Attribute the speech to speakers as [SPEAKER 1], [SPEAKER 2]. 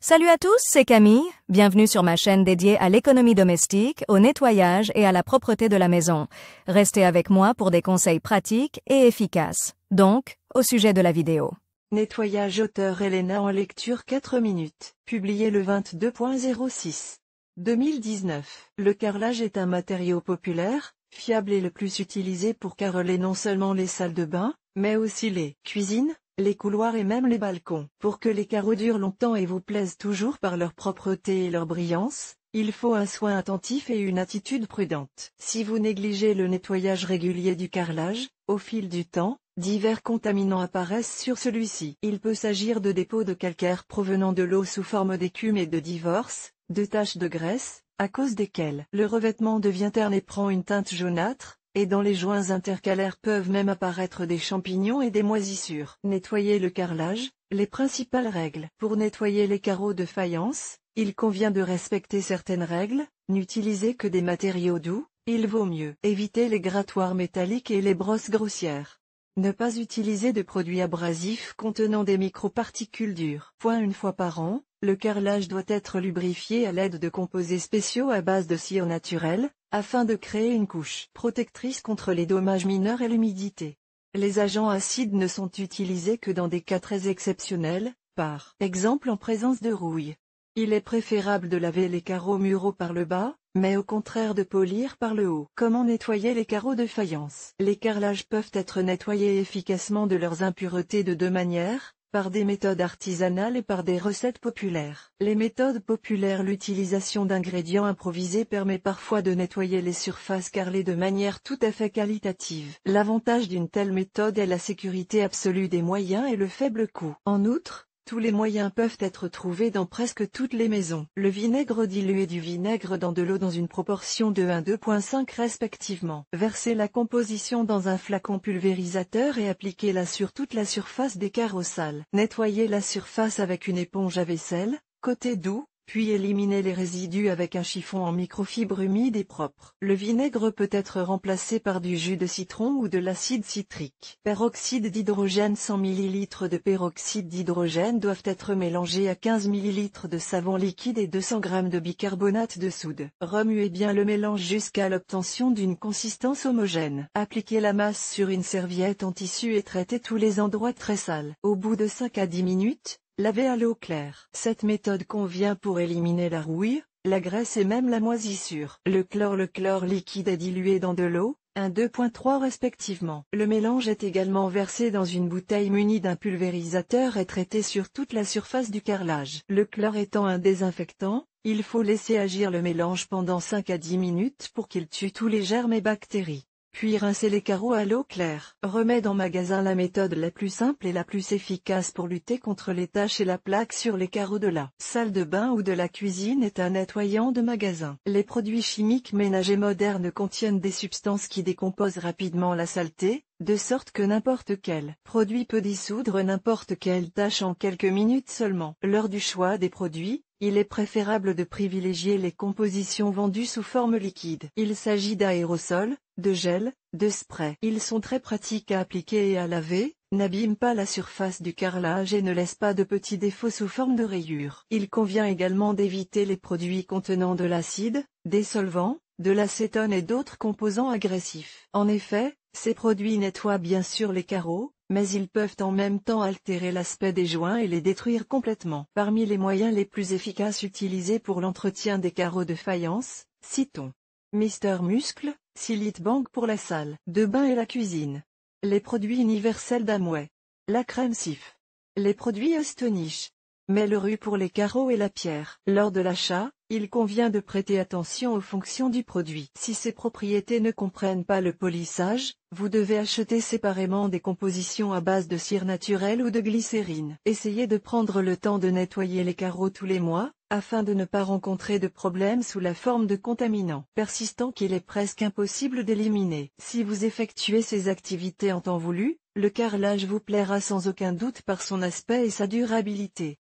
[SPEAKER 1] Salut à tous, c'est Camille. Bienvenue sur ma chaîne dédiée à l'économie domestique, au nettoyage et à la propreté de la maison. Restez avec moi pour des conseils pratiques et efficaces. Donc, au sujet de la vidéo.
[SPEAKER 2] Nettoyage auteur Elena en lecture 4 minutes. Publié le 22.06 2019. Le carrelage est un matériau populaire, fiable et le plus utilisé pour carreler non seulement les salles de bain, mais aussi les cuisines, les couloirs et même les balcons. Pour que les carreaux durent longtemps et vous plaisent toujours par leur propreté et leur brillance, il faut un soin attentif et une attitude prudente. Si vous négligez le nettoyage régulier du carrelage, au fil du temps, divers contaminants apparaissent sur celui-ci. Il peut s'agir de dépôts de calcaire provenant de l'eau sous forme d'écume et de divorce, de taches de graisse, à cause desquelles le revêtement devient terne et prend une teinte jaunâtre, et dans les joints intercalaires peuvent même apparaître des champignons et des moisissures. Nettoyer le carrelage, les principales règles. Pour nettoyer les carreaux de faïence, il convient de respecter certaines règles. N'utilisez que des matériaux doux, il vaut mieux éviter les grattoirs métalliques et les brosses grossières. Ne pas utiliser de produits abrasifs contenant des microparticules dures. Une fois par an, le carrelage doit être lubrifié à l'aide de composés spéciaux à base de cire naturelle, afin de créer une couche protectrice contre les dommages mineurs et l'humidité. Les agents acides ne sont utilisés que dans des cas très exceptionnels, par exemple en présence de rouille. Il est préférable de laver les carreaux muraux par le bas, mais au contraire de polir par le haut. Comment nettoyer les carreaux de faïence? Les carrelages peuvent être nettoyés efficacement de leurs impuretés de deux manières, par des méthodes artisanales et par des recettes populaires. Les méthodes populaires. L'utilisation d'ingrédients improvisés permet parfois de nettoyer les surfaces carrelées de manière tout à fait qualitative. L'avantage d'une telle méthode est la sécurité absolue des moyens et le faible coût. En outre, tous les moyens peuvent être trouvés dans presque toutes les maisons. Le vinaigre dilué du vinaigre dans de l'eau dans une proportion de 1,2,5 respectivement. Versez la composition dans un flacon pulvérisateur et appliquez-la sur toute la surface des carreaux sales. Nettoyez la surface avec une éponge à vaisselle, côté doux, puis éliminez les résidus avec un chiffon en microfibre humide et propre. Le vinaigre peut être remplacé par du jus de citron ou de l'acide citrique. Peroxyde d'hydrogène. 100 ml de peroxyde d'hydrogène doivent être mélangés à 15 ml de savon liquide et 200 g de bicarbonate de soude. Remuez bien le mélange jusqu'à l'obtention d'une consistance homogène. Appliquez la masse sur une serviette en tissu et traitez tous les endroits très sales. Au bout de 5 à 10 minutes, lavez à l'eau claire. Cette méthode convient pour éliminer la rouille, la graisse et même la moisissure. Le chlore liquide est dilué dans de l'eau, 1,2,3 respectivement. Le mélange est également versé dans une bouteille munie d'un pulvérisateur et traité sur toute la surface du carrelage. Le chlore étant un désinfectant, il faut laisser agir le mélange pendant 5 à 10 minutes pour qu'il tue tous les germes et bactéries. Puis rincez les carreaux à l'eau claire. Remède en magasin. La méthode la plus simple et la plus efficace pour lutter contre les taches et la plaque sur les carreaux de la salle de bain ou de la cuisine est un nettoyant de magasin. Les produits chimiques ménagers modernes contiennent des substances qui décomposent rapidement la saleté, de sorte que n'importe quel produit peut dissoudre n'importe quelle tache en quelques minutes seulement. Lors du choix des produits, il est préférable de privilégier les compositions vendues sous forme liquide. Il s'agit d'aérosols, de gel, de spray. Ils sont très pratiques à appliquer et à laver, n'abîment pas la surface du carrelage et ne laissent pas de petits défauts sous forme de rayures. Il convient également d'éviter les produits contenant de l'acide, des solvants, de l'acétone et d'autres composants agressifs. En effet, ces produits nettoient bien sûr les carreaux, mais ils peuvent en même temps altérer l'aspect des joints et les détruire complètement. Parmi les moyens les plus efficaces utilisés pour l'entretien des carreaux de faïence, citons Mister Muscle, Silite Bang pour la salle de bain et la cuisine. Les produits universels d'Amway. La crème Cif. Les produits Astonish. Melleru pour les carreaux et la pierre. Lors de l'achat, il convient de prêter attention aux fonctions du produit. Si ces propriétés ne comprennent pas le polissage, vous devez acheter séparément des compositions à base de cire naturelle ou de glycérine. Essayez de prendre le temps de nettoyer les carreaux tous les mois, afin de ne pas rencontrer de problèmes sous la forme de contaminants persistants qu'il est presque impossible d'éliminer. Si vous effectuez ces activités en temps voulu, le carrelage vous plaira sans aucun doute par son aspect et sa durabilité.